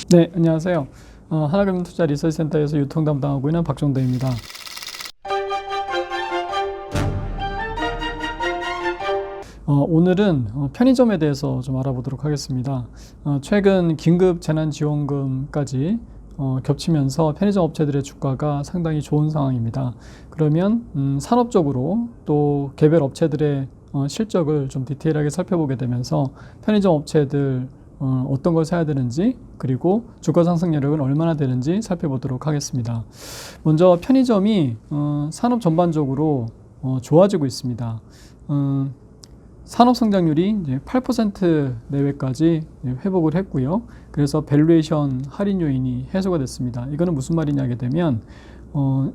네, 안녕하세요. 하나금융투자 리서치센터에서 유통 담당하고 있는 박종대입니다. 오늘은 편의점에 대해서 좀 알아보도록 하겠습니다. 최근 긴급 재난지원금까지 겹치면서 편의점 업체들의 주가가 상당히 좋은 상황입니다. 그러면 산업적으로 또 개별 업체들의 실적을 좀 디테일하게 살펴보게 되면서 편의점 업체들 어떤 걸 사야 되는지, 그리고 주가 상승 여력은 얼마나 되는지 살펴보도록 하겠습니다. 먼저 편의점이 산업 전반적으로 좋아지고 있습니다. 산업 성장률이 이제 8% 내외까지 회복을 했고요. 그래서 밸류에이션 할인 요인이 해소가 됐습니다. 이거는 무슨 말이냐 하게 되면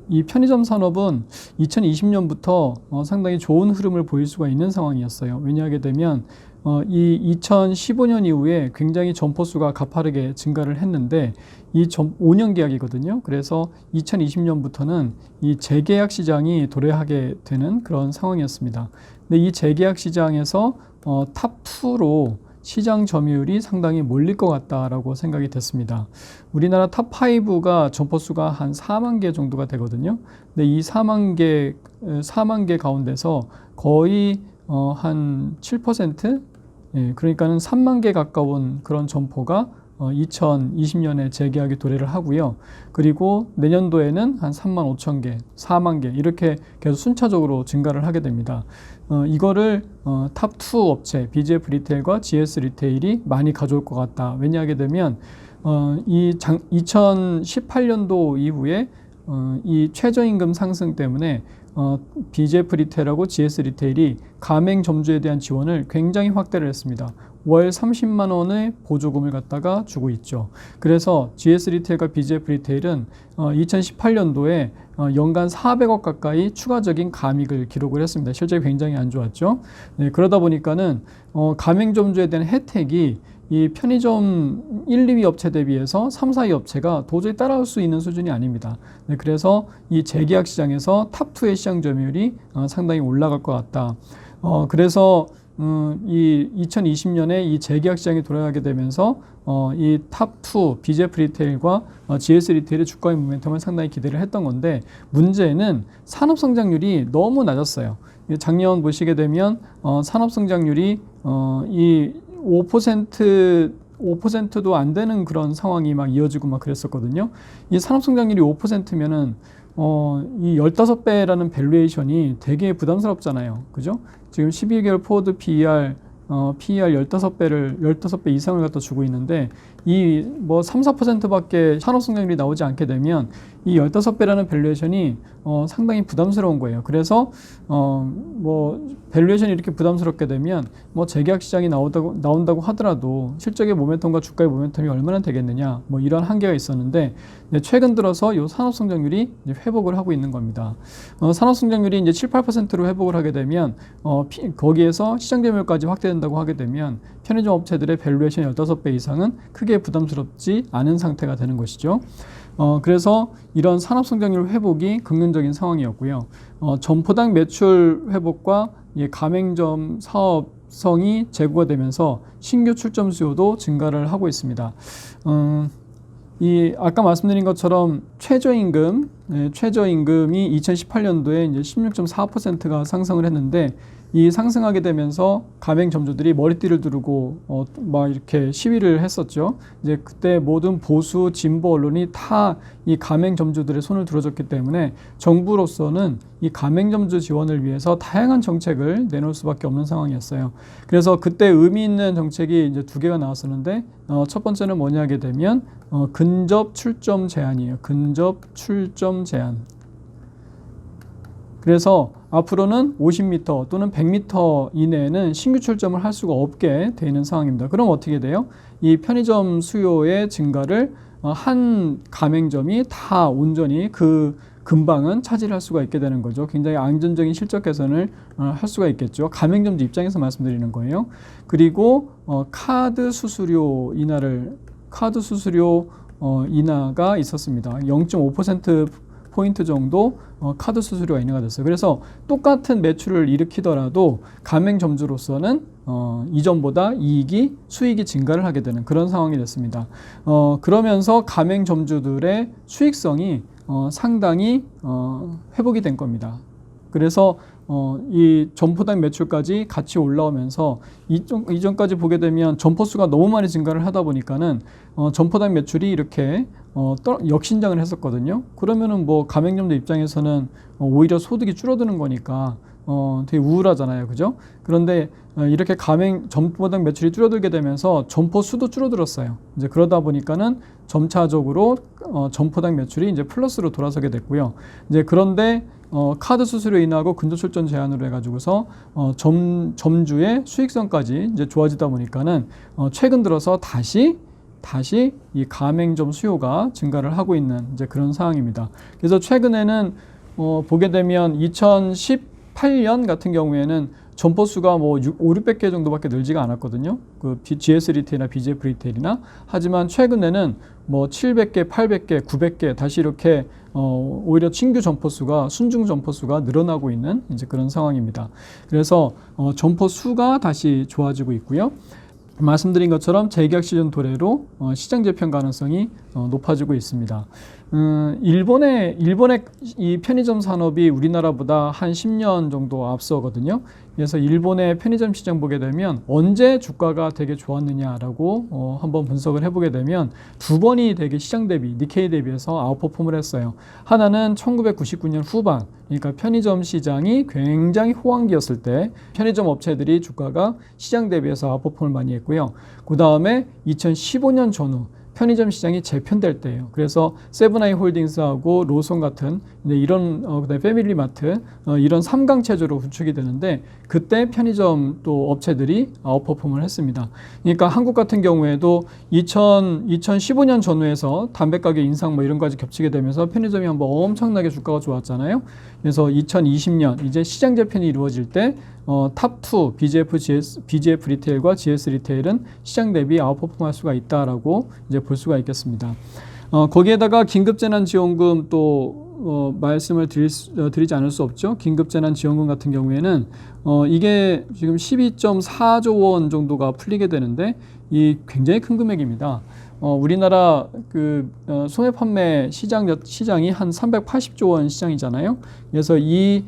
이 편의점 산업은 2020년부터 상당히 좋은 흐름을 보일 수가 있는 상황이었어요. 왜냐하게 되면 이 2015년 이후에 굉장히 점포수가 가파르게 증가를 했는데 이 5년 계약이거든요. 그래서 2020년부터는 이 재계약 시장이 도래하게 되는 그런 상황이었습니다. 근데 이 재계약 시장에서 탑2로 시장 점유율이 상당히 몰릴 것 같다라고 생각이 됐습니다. 우리나라 탑5가 점포수가 한 4만 개 정도가 되거든요. 근데 이 4만 개 가운데서 거의 한 7%? 예, 그러니까는 3만 개 가까운 그런 점포가 2020년에 재계약이 도래를 하고요. 그리고 내년도에는 한 3만 5천 개, 4만 개 이렇게 계속 순차적으로 증가를 하게 됩니다. 이거를 탑2 업체 BGF 리테일과 GS 리테일이 많이 가져올 것 같다. 왜냐하게 되면 이 2018년도 이후에 이 최저임금 상승 때문에 BGF 리테일하고 GS 리테일이 가맹점주에 대한 지원을 굉장히 확대를 했습니다. 월 30만 원의 보조금을 갖다가 주고 있죠. 그래서 GS 리테일과 BGF 리테일은 2018년도에 연간 400억 가까이 추가적인 감익을 기록을 했습니다. 실적이 굉장히 안 좋았죠. 네, 그러다 보니까는 가맹점주에 대한 혜택이 이 편의점 1, 2위 업체 대비해서 3, 4위 업체가 도저히 따라올 수 있는 수준이 아닙니다. 네, 그래서 이 재계약 시장에서 탑2의 시장 점유율이 상당히 올라갈 것 같다. 그래서 이 2020년에 이 재계약 시장이 돌아가게 되면서 이 탑2 BGF 리테일과 GS 리테일의 주가의 모멘텀을 상당히 기대를 했던 건데, 문제는 산업 성장률이 너무 낮았어요. 작년 보시게 되면 산업 성장률이 이 5%도 안 되는 그런 상황이 막 이어지고 막 그랬었거든요. 이 산업 성장률이 5%면은 이 15배라는 밸류에이션이 되게 부담스럽잖아요. 그죠? 지금 12개월 포워드 PER 15배 이상을 갖다 주고 있는데, 이 뭐 3, 4%밖에 산업 성장률이 나오지 않게 되면 이 15배라는 밸류에이션이 상당히 부담스러운 거예요. 그래서 뭐 밸류에이션이 이렇게 부담스럽게 되면 뭐 재계약 시장이 나온다고 하더라도 실적의 모멘텀과 주가의 모멘텀이 얼마나 되겠느냐, 뭐 이런 한계가 있었는데, 최근 들어서 이 산업 성장률이 이제 회복을 하고 있는 겁니다. 산업 성장률이 이제 7, 8%로 회복을 하게 되면 거기에서 시장 점유율까지 확대된다고 하게 되면 편의점 업체들의 밸류에이션 15배 이상은 크게 부담스럽지 않은 상태가 되는 것이죠. 그래서 이런 산업 성장률 회복이 긍정적인 상황이었고요. 점포당 매출 회복과 가맹점 사업성이 제고가 되면서 신규 출점 수요도 증가를 하고 있습니다. 아까 말씀드린 것처럼 최저임금이 2018년도에 이제 16.4%가 상승을 했는데, 이 상승하게 되면서 가맹점주들이 머리띠를 두르고 막 이렇게 시위를 했었죠. 이제 그때 모든 보수 진보 언론이 다 이 가맹점주들의 손을 들어줬기 때문에 정부로서는 이 가맹점주 지원을 위해서 다양한 정책을 내놓을 수밖에 없는 상황이었어요. 그래서 그때 의미 있는 정책이 이제 2개가 나왔었는데, 첫 번째는 뭐냐 하게 되면 근접 출점 제한이에요. 근접 출점 제한. 그래서 앞으로는 50m 또는 100m 이내에는 신규 출점을 할 수가 없게 되어 있는 상황입니다. 그럼 어떻게 돼요? 이 편의점 수요의 증가를 한 가맹점이 다 온전히 그 금방은 차지할 수가 있게 되는 거죠. 굉장히 안전적인 실적 개선을 할 수가 있겠죠. 가맹점주 입장에서 말씀드리는 거예요. 그리고 카드 수수료 인하가 있었습니다. 0.5% 포인트 정도 카드 수수료가 인하가 됐어요. 그래서 똑같은 매출을 일으키더라도 가맹점주로서는 이전보다 수익이 증가를 하게 되는 그런 상황이 됐습니다. 그러면서 가맹점주들의 수익성이 상당히 회복이 된 겁니다. 그래서 이 점포당 매출까지 같이 올라오면서 이전까지 보게 되면 점포 수가 너무 많이 증가를 하다 보니까는 점포당 매출이 이렇게 역신장을 했었거든요. 그러면은 뭐 가맹점주 입장에서는 오히려 소득이 줄어드는 거니까 되게 우울하잖아요, 그죠? 그런데 이렇게 점포당 매출이 줄어들게 되면서 점포 수도 줄어들었어요. 이제 그러다 보니까는 점차적으로 점포당 매출이 이제 플러스로 돌아서게 됐고요. 이제 그런데 카드 수수료 인하고 근저 출전 제한으로 해가지고서 점주의 수익성까지 이제 좋아지다 보니까는 최근 들어서 다시 이 가맹점 수요가 증가를 하고 있는 이제 그런 상황입니다. 그래서 최근에는 보게 되면 2018년 같은 경우에는 점포 수가 뭐 500개 정도밖에 늘지가 않았거든요. 그 GS 리테일이나 BJF 리테일이나. 하지만 최근에는 뭐 700개, 800개, 900개 다시 이렇게 오히려 신규 점포 수가 순증 점포 수가 늘어나고 있는 이제 그런 상황입니다. 그래서 점포 수가 다시 좋아지고 있고요. 말씀드린 것처럼 재계약 시즌 도래로 시장 재편 가능성이 높아지고 있습니다. 일본의 이 편의점 산업이 우리나라보다 한 10년 정도 앞서거든요. 그래서 일본의 편의점 시장 보게 되면 언제 주가가 되게 좋았느냐라고 한번 분석을 해보게 되면 두 번이 되게 시장 대비, 니케이 대비해서 아웃퍼폼을 했어요. 하나는 1999년 후반, 그러니까 편의점 시장이 굉장히 호황기였을 때 편의점 업체들이 주가가 시장 대비해서 아웃퍼폼을 많이 했고요. 그 다음에 2015년 전후 편의점 시장이 재편될 때예요. 그래서 세븐아이 홀딩스하고 로손 같은 이런 그다음에 패밀리마트 이런 3강 체제로 구축이 되는데 그때 편의점 또 업체들이 아웃퍼폼을 했습니다. 그러니까 한국 같은 경우에도 2015년 전후에서 담배 가격 인상 뭐 이런 까지 겹치게 되면서 편의점이 한번 엄청나게 주가가 좋았잖아요. 그래서 2020년 이제 시장 재편이 이루어질 때 탑2 BJF 리테일과 GS 리테일은 시장 대비 아웃퍼폼할 수가 있다라고 이제 볼 수가 있겠습니다. 거기에다가 긴급재난지원금 또 말씀을 드리지 않을 수 없죠. 긴급재난지원금 같은 경우에는 이게 지금 12.4조 원 정도가 풀리게 되는데 이 굉장히 큰 금액입니다. 우리나라 그 소매 판매 시장이 한 380조 원 시장이잖아요. 그래서 이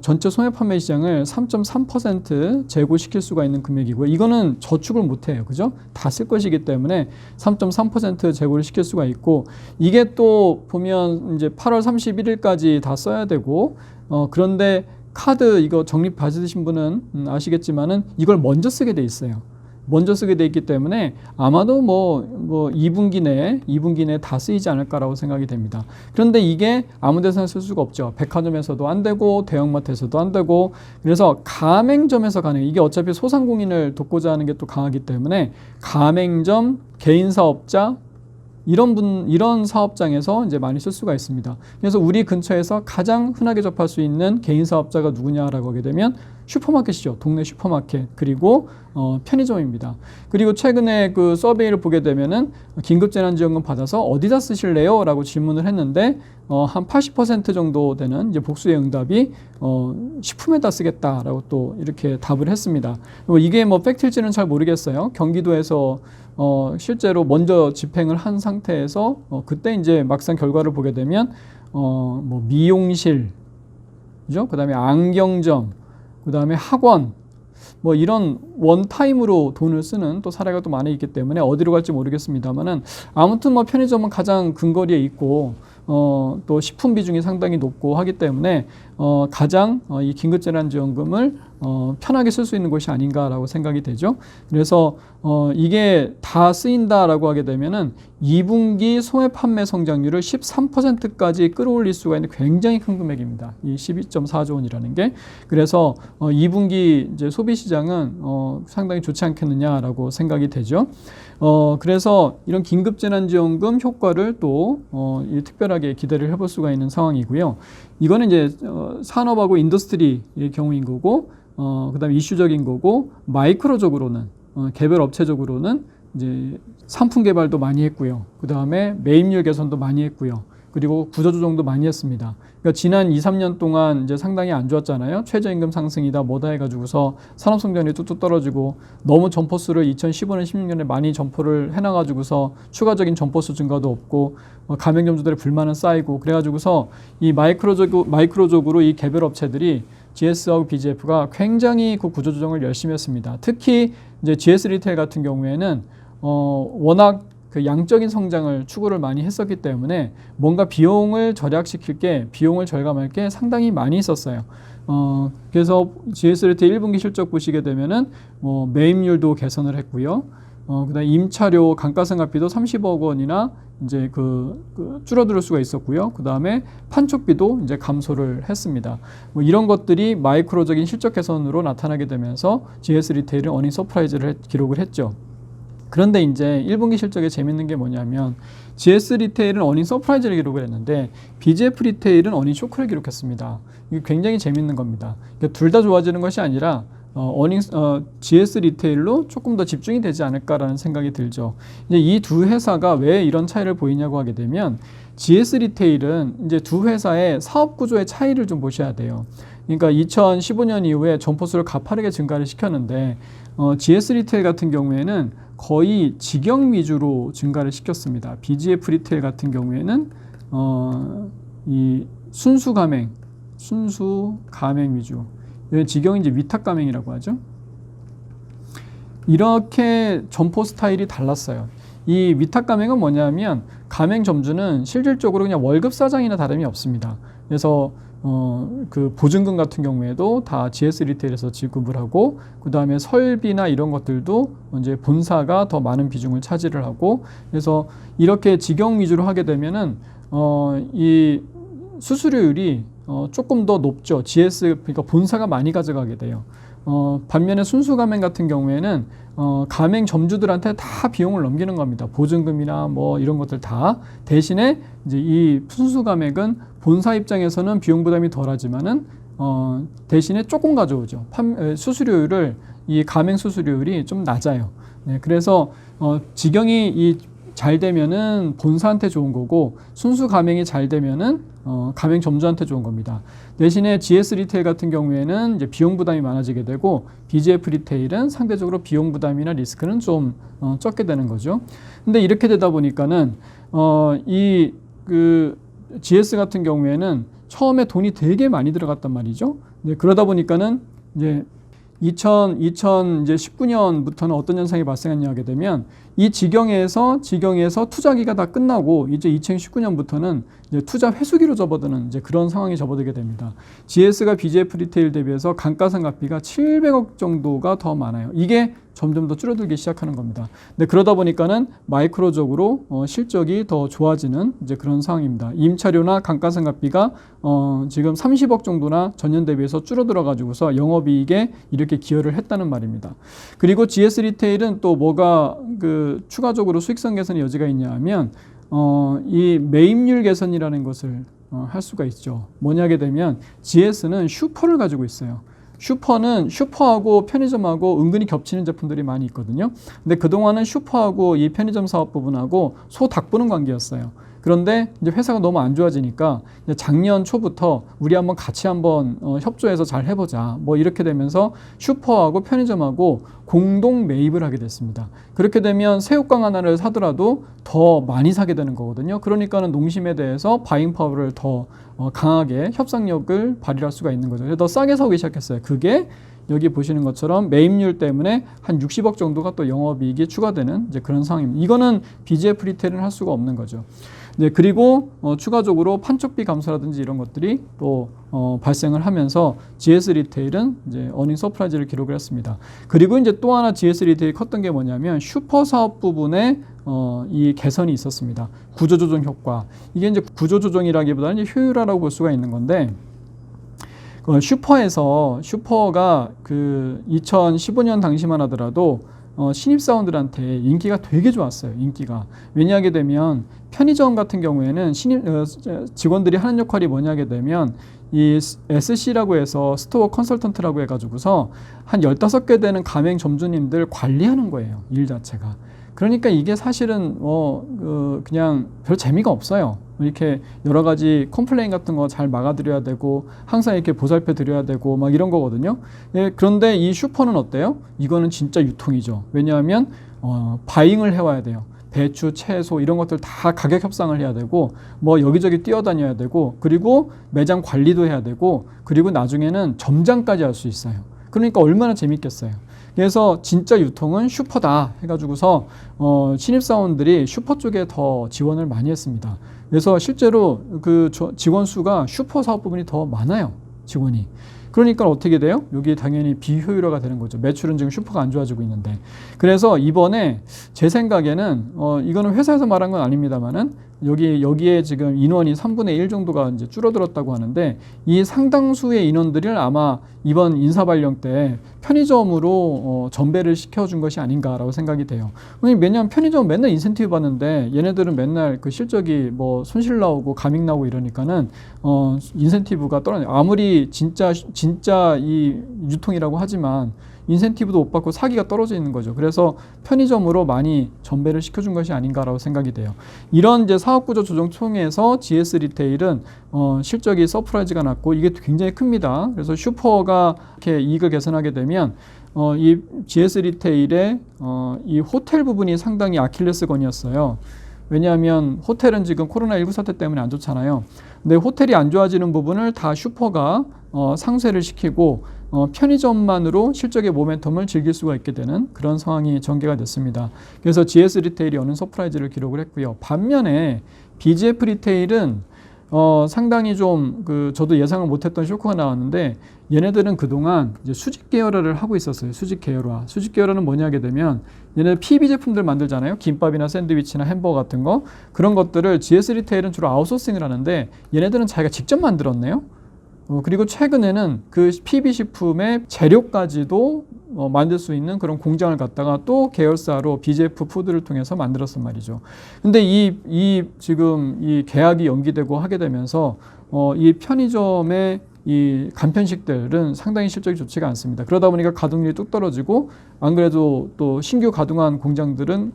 전체 소매 판매 시장을 3.3% 재고시킬 수가 있는 금액이고요. 이거는 저축을 못 해요. 그죠? 다 쓸 것이기 때문에 3.3% 재고를 시킬 수가 있고 이게 또 보면 이제 8월 31일까지 다 써야 되고 그런데 카드 이거 적립 받으신 분은 아시겠지만은 이걸 먼저 쓰게 돼 있어요. 먼저 쓰게 돼 있기 때문에 아마도 뭐 2분기 내에 다 쓰이지 않을까라고 생각이 됩니다. 그런데 이게 아무 데서나 쓸 수가 없죠. 백화점에서도 안 되고 대형마트에서도 안 되고 그래서 가맹점에서 가능해요. 이게 어차피 소상공인을 돕고자 하는 게 또 강하기 때문에 가맹점, 개인 사업자 이런 사업장에서 이제 많이 쓸 수가 있습니다. 그래서 우리 근처에서 가장 흔하게 접할 수 있는 개인 사업자가 누구냐라고 하게 되면 슈퍼마켓이죠. 동네 슈퍼마켓 그리고 편의점입니다. 그리고 최근에 그 서베이를 보게 되면은 긴급재난지원금 받아서 어디다 쓰실래요? 라고 질문을 했는데 한 80% 정도 되는 이제 복수의 응답이 식품에다 쓰겠다라고 또 이렇게 답을 했습니다. 이게 뭐 팩트일지는 잘 모르겠어요. 경기도에서 실제로 먼저 집행을 한 상태에서 그때 이제 막상 결과를 보게 되면 뭐 미용실, 그죠? 그다음에 안경점, 그다음에 학원 뭐 이런 원타임으로 돈을 쓰는 또 사례가 또 많이 있기 때문에 어디로 갈지 모르겠습니다만은 아무튼 뭐 편의점은 가장 근거리에 있고 또 식품 비중이 상당히 높고 하기 때문에 가장 이 긴급재난지원금을 편하게 쓸 수 있는 곳이 아닌가라고 생각이 되죠. 그래서 이게 다 쓰인다라고 하게 되면은 2분기 소매 판매 성장률을 13%까지 끌어올릴 수가 있는 굉장히 큰 금액입니다. 이 12.4조 원이라는 게. 그래서 2분기 이제 소비 시장은 상당히 좋지 않겠느냐라고 생각이 되죠. 그래서 이런 긴급재난지원금 효과를 또 특별하게 기대를 해볼 수가 있는 상황이고요. 이거는 이제 산업하고 인더스트리의 경우인 거고, 그다음에 이슈적인 거고, 마이크로적으로는 개별 업체적으로는 이제 상품 개발도 많이 했고요. 그다음에 매입률 개선도 많이 했고요. 그리고 구조조정도 많이 했습니다. 그러니까 지난 2, 3년 동안 이제 상당히 안 좋았잖아요. 최저임금 상승이다 뭐다 해가지고서 산업성장률이 뚝뚝 떨어지고 너무 점포수를 2015년, 16년에 많이 점포를 해놔가지고서 추가적인 점포수 증가도 없고 가맹점주들의 불만은 쌓이고 그래가지고서 이 마이크로적으로 이 개별 업체들이 GS하고 BGF가 굉장히 그 구조조정을 열심히 했습니다. 특히 이제 GS 리테일 같은 경우에는 워낙 그 양적인 성장을 추구를 많이 했었기 때문에 뭔가 비용을 절약시킬 게, 비용을 절감할 게 상당히 많이 있었어요. 그래서 GS 리테일 1분기 실적 보시게 되면은 매입률도 개선을 했고요. 그다음에 임차료 감가상각비도 30억 원이나 이제 줄어들 수가 있었고요. 그다음에 판촉비도 이제 감소를 했습니다. 이런 것들이 마이크로적인 실적 개선으로 나타나게 되면서 GS 리테일은 어닝 서프라이즈를 기록을 했죠. 그런데 이제 1분기 실적에 재밌는 게 뭐냐면 GS 리테일은 어닝 서프라이즈를 기록을 했는데 BGF 리테일은 어닝 쇼크를 기록했습니다. 이게 굉장히 재밌는 겁니다. 그러니까 둘 다 좋아지는 것이 아니라 GS 리테일로 조금 더 집중이 되지 않을까라는 생각이 들죠. 이제 이 두 회사가 왜 이런 차이를 보이냐고 하게 되면 GS 리테일은 이제 두 회사의 사업 구조의 차이를 좀 보셔야 돼요. 그러니까 2015년 이후에 점포수를 가파르게 증가를 시켰는데 GS 리테일 같은 경우에는 거의 직영 위주로 증가를 시켰습니다. BGF 리테일 같은 경우에는 이 순수 가맹 위주. 직영이 이제 위탁 가맹이라고 하죠. 이렇게 점포 스타일이 달랐어요. 이 위탁 가맹은 뭐냐면 가맹 점주는 실질적으로 그냥 월급 사장이나 다름이 없습니다. 그래서 그 보증금 같은 경우에도 다 GS 리테일에서 지급을 하고, 그 다음에 설비나 이런 것들도 이제 본사가 더 많은 비중을 차지를 하고, 그래서 이렇게 직영 위주로 하게 되면은 이 수수료율이 조금 더 높죠. 그러니까 본사가 많이 가져가게 돼요. 반면에 순수 가맹 같은 경우에는 가맹 점주들한테 다 비용을 넘기는 겁니다. 보증금이나 뭐 이런 것들 다. 대신에 이제 이 순수 가맹은 본사 입장에서는 비용 부담이 덜하지만은 대신에 조금 가져오죠. 수수료율을 이 가맹 수수료율이 좀 낮아요. 네, 그래서 직영이 잘 되면은 본사한테 좋은 거고 순수 가맹이 잘 되면은 가맹 점주한테 좋은 겁니다. 대신에 GS 리테일 같은 경우에는 이제 비용 부담이 많아지게 되고 BGF 리테일은 상대적으로 비용 부담이나 리스크는 좀 적게 되는 거죠. 근데 이렇게 되다 보니까는 GS 같은 경우에는 처음에 돈이 되게 많이 들어갔단 말이죠. 네, 그러다 보니까는 이제 2019년부터는 어떤 현상이 발생했냐 하게 되면 이 직영에서 투자기가 다 끝나고 이제 2019년부터는 이제 투자 회수기로 접어드는 이제 그런 상황이 접어들게 됩니다. GS가 BGF 리테일 대비해서 감가상각비가 700억 정도가 더 많아요. 이게 점점 더 줄어들기 시작하는 겁니다. 근데 그러다 보니까는 마이크로적으로 실적이 더 좋아지는 이제 그런 상황입니다. 임차료나 감가상각비가 지금 30억 정도나 전년 대비해서 줄어들어 가지고서 영업이익에 이렇게 기여를 했다는 말입니다. 그리고 GS 리테일은 또 뭐가 추가적으로 수익성 개선의 여지가 있냐 하면 이 매입률 개선이라는 것을 할 수가 있죠. 뭐냐게 되면 GS는 슈퍼를 가지고 있어요. 슈퍼하고 편의점하고 은근히 겹치는 제품들이 많이 있거든요. 근데 그동안은 슈퍼하고 이 편의점 사업 부분하고 소닭 보는 관계였어요. 그런데 이제 회사가 너무 안 좋아지니까 이제 작년 초부터 우리 같이 협조해서 잘 해보자. 뭐 이렇게 되면서 슈퍼하고 편의점하고 공동 매입을 하게 됐습니다. 그렇게 되면 새우깡 하나를 사더라도 더 많이 사게 되는 거거든요. 그러니까는 농심에 대해서 바잉 파워를 더 강하게 협상력을 발휘할 수가 있는 거죠. 더 싸게 사기 시작했어요. 그게 여기 보시는 것처럼 매입률 때문에 한 60억 정도가 또 영업이익이 추가되는 이제 그런 상황입니다. 이거는 BGF 리테일은 할 수가 없는 거죠. 네, 그리고 추가적으로 판촉비 감소라든지 이런 것들이 또 발생을 하면서 GS 리테일은 이제 어닝 서프라이즈를 기록을 했습니다. 그리고 이제 또 하나 GS 리테일이 컸던 게 뭐냐면 슈퍼 사업 부분에 이 개선이 있었습니다. 구조조정 효과. 이게 이제 구조조정이라기보다는 이제 효율화라고 볼 수가 있는 건데, 슈퍼가 2015년 당시만 하더라도 신입사원들한테 인기가 되게 좋았어요. 인기가. 왜냐하게 되면 편의점 같은 경우에는 직원들이 하는 역할이 뭐냐게 되면 이 SC라고 해서 스토어 컨설턴트라고 해가지고서 한 15개 되는 가맹 점주님들 관리하는 거예요. 일 자체가. 그러니까 이게 사실은 그냥 별 재미가 없어요. 이렇게 여러 가지 컴플레인 같은 거 잘 막아드려야 되고 항상 이렇게 보살펴 드려야 되고 막 이런 거거든요. 예, 그런데 이 슈퍼는 어때요? 이거는 진짜 유통이죠. 왜냐하면 바잉을 해와야 돼요. 배추, 채소 이런 것들 다 가격 협상을 해야 되고 뭐 여기저기 뛰어다녀야 되고 그리고 매장 관리도 해야 되고 그리고 나중에는 점장까지 할 수 있어요. 그러니까 얼마나 재밌겠어요. 그래서 진짜 유통은 슈퍼다 해가지고서 신입사원들이 슈퍼 쪽에 더 지원을 많이 했습니다. 그래서 실제로 그 직원 수가 슈퍼 사업 부분이 더 많아요. 직원이. 그러니까 어떻게 돼요? 여기 당연히 비효율화가 되는 거죠. 매출은 지금 슈퍼가 안 좋아지고 있는데. 그래서 이번에 제 생각에는 이거는 회사에서 말한 건 아닙니다만은 여기에 지금 인원이 3분의 1 정도가 이제 줄어들었다고 하는데 이 상당수의 인원들을 아마 이번 인사발령 때 편의점으로 전배를 시켜준 것이 아닌가라고 생각이 돼요. 왜냐하면 편의점 맨날 인센티브 받는데 얘네들은 맨날 그 실적이 뭐 손실 나오고 감익 나오고 이러니까는 인센티브가 떨어져요. 아무리 진짜 이 유통이라고 하지만 인센티브도 못 받고 사기가 떨어져 있는 거죠. 그래서 편의점으로 많이 전배를 시켜준 것이 아닌가라고 생각이 돼요. 이런 이제 사업구조 조정 통해서 GS 리테일은 실적이 서프라이즈가 났고 이게 굉장히 큽니다. 그래서 슈퍼가 이렇게 이익을 개선하게 되면 이 GS 리테일의 이 호텔 부분이 상당히 아킬레스건이었어요. 왜냐하면 호텔은 지금 코로나19 사태 때문에 안 좋잖아요. 근데 호텔이 안 좋아지는 부분을 다 슈퍼가 상쇄를 시키고 편의점만으로 실적의 모멘텀을 즐길 수가 있게 되는 그런 상황이 전개가 됐습니다. 그래서 GS 리테일이 어느 서프라이즈를 기록을 했고요. 반면에 BGF 리테일은 상당히 좀 저도 예상을 못했던 쇼크가 나왔는데 얘네들은 그동안 이제 수직 계열화를 하고 있었어요. 수직 계열화. 수직 계열화는 뭐냐 하게 되면 얘네들 PB 제품들 만들잖아요. 김밥이나 샌드위치나 햄버거 같은 거. 그런 것들을 GS 리테일은 주로 아웃소싱을 하는데 얘네들은 자기가 직접 만들었네요. 그리고 최근에는 그 PB 식품의 재료까지도 만들 수 있는 그런 공장을 갖다가 또 계열사로 BGF 푸드를 통해서 만들었단 말이죠. 근데 지금 이 계약이 연기되고 하게 되면서 이 편의점의 이 간편식들은 상당히 실적이 좋지가 않습니다. 그러다 보니까 가동률이 뚝 떨어지고 안 그래도 또 신규 가동한 공장들은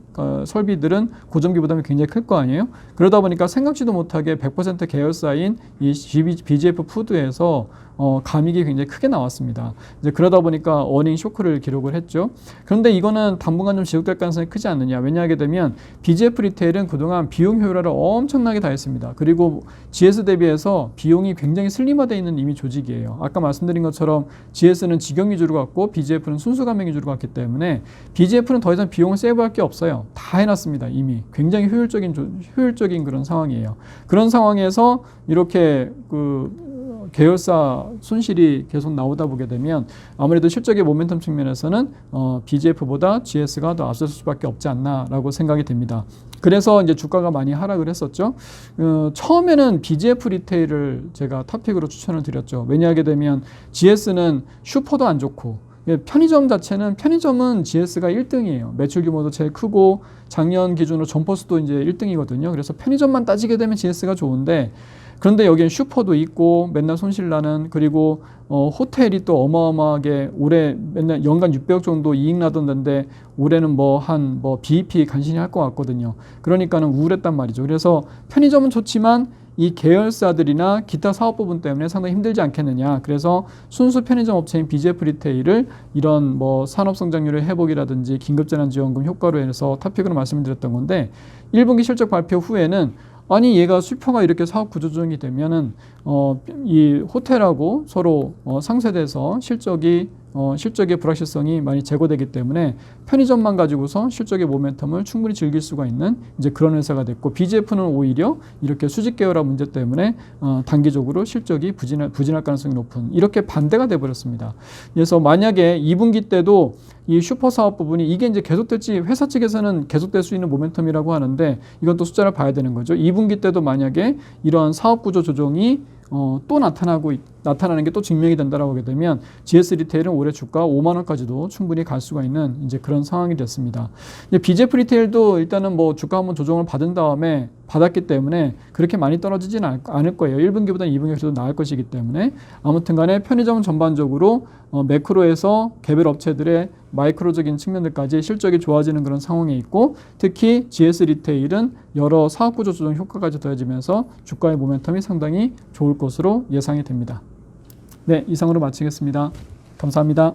설비들은 고정비 부담이 굉장히 클 거 아니에요. 그러다 보니까 생각지도 못하게 100% 계열사인 이 BGF 푸드에서 감익이 굉장히 크게 나왔습니다. 이제 그러다 보니까 어닝 쇼크를 기록을 했죠. 그런데 이거는 당분간 좀 지속될 가능성이 크지 않느냐. 왜냐하게 되면 BGF 리테일은 그동안 비용 효율화를 엄청나게 다 했습니다. 그리고 GS 대비해서 비용이 굉장히 슬림화되어 있는 이미 조직이에요. 아까 말씀드린 것처럼 GS는 직영 위주로 갔고 BGF는 순수 감액 위주로 갔기 때문에 BGF는 더 이상 비용을 세이브할 게 없어요. 다 해놨습니다. 이미 굉장히 효율적인 그런 상황이에요. 그런 상황에서 이렇게 계열사 손실이 계속 나오다 보게 되면 아무래도 실적의 모멘텀 측면에서는 BGF보다 GS가 더 앞설 수밖에 없지 않나라고 생각이 됩니다. 그래서 이제 주가가 많이 하락을 했었죠. 처음에는 BGF 리테일을 제가 탑픽으로 추천을 드렸죠. 왜냐하게 되면 GS는 슈퍼도 안 좋고 편의점은 GS가 1등이에요. 매출 규모도 제일 크고 작년 기준으로 점포수도 이제 1등이거든요. 그래서 편의점만 따지게 되면 GS가 좋은데 그런데 여기엔 슈퍼도 있고 맨날 손실나는 그리고 호텔이 또 어마어마하게 올해 맨날 연간 600억 정도 이익 나던 데인데 올해는 BEP 간신히 할 것 같거든요. 그러니까는 우울했단 말이죠. 그래서 편의점은 좋지만 이 계열사들이나 기타 사업 부분 때문에 상당히 힘들지 않겠느냐. 그래서 순수 편의점 업체인 BGF 리테일을 이런 산업 성장률의 회복이라든지 긴급재난지원금 효과로 인해서 탑픽으로 말씀을 드렸던 건데 1분기 실적 발표 후에는 아니 얘가 슈퍼가 이렇게 사업 구조 조정이 되면은 이 호텔하고 서로 상쇄돼서 실적의 불확실성이 많이 제고되기 때문에 편의점만 가지고서 실적의 모멘텀을 충분히 즐길 수가 있는 이제 그런 회사가 됐고 BGF는 오히려 이렇게 수직 계열화 문제 때문에 단기적으로 실적이 부진할 가능성이 높은 이렇게 반대가 돼 버렸습니다. 그래서 만약에 2분기 때도 이 슈퍼 사업 부분이 이게 이제 계속될지 회사 측에서는 계속될 수 있는 모멘텀이라고 하는데 이건 또 숫자를 봐야 되는 거죠. 2분기 때도 만약에 이러한 사업 구조 조정이 또 나타나고 나타나는 게 또 증명이 된다라고 하게 되면 GS 리테일은 올해 주가 5만 원까지도 충분히 갈 수가 있는 이제 그런 상황이 됐습니다. BJF 리테일도 일단은 뭐 주가 한번 조정을 받은 다음에 받았기 때문에 그렇게 많이 떨어지지는 않을 거예요. 1분기보다는 2분기가 그래도 나을 것이기 때문에 아무튼 간에 편의점은 전반적으로 매크로에서 개별 업체들의 마이크로적인 측면들까지 실적이 좋아지는 그런 상황에 있고 특히 GS 리테일은 여러 사업구조 조정 효과까지 더해지면서 주가의 모멘텀이 상당히 좋을 것으로 예상이 됩니다. 네, 이상으로 마치겠습니다. 감사합니다.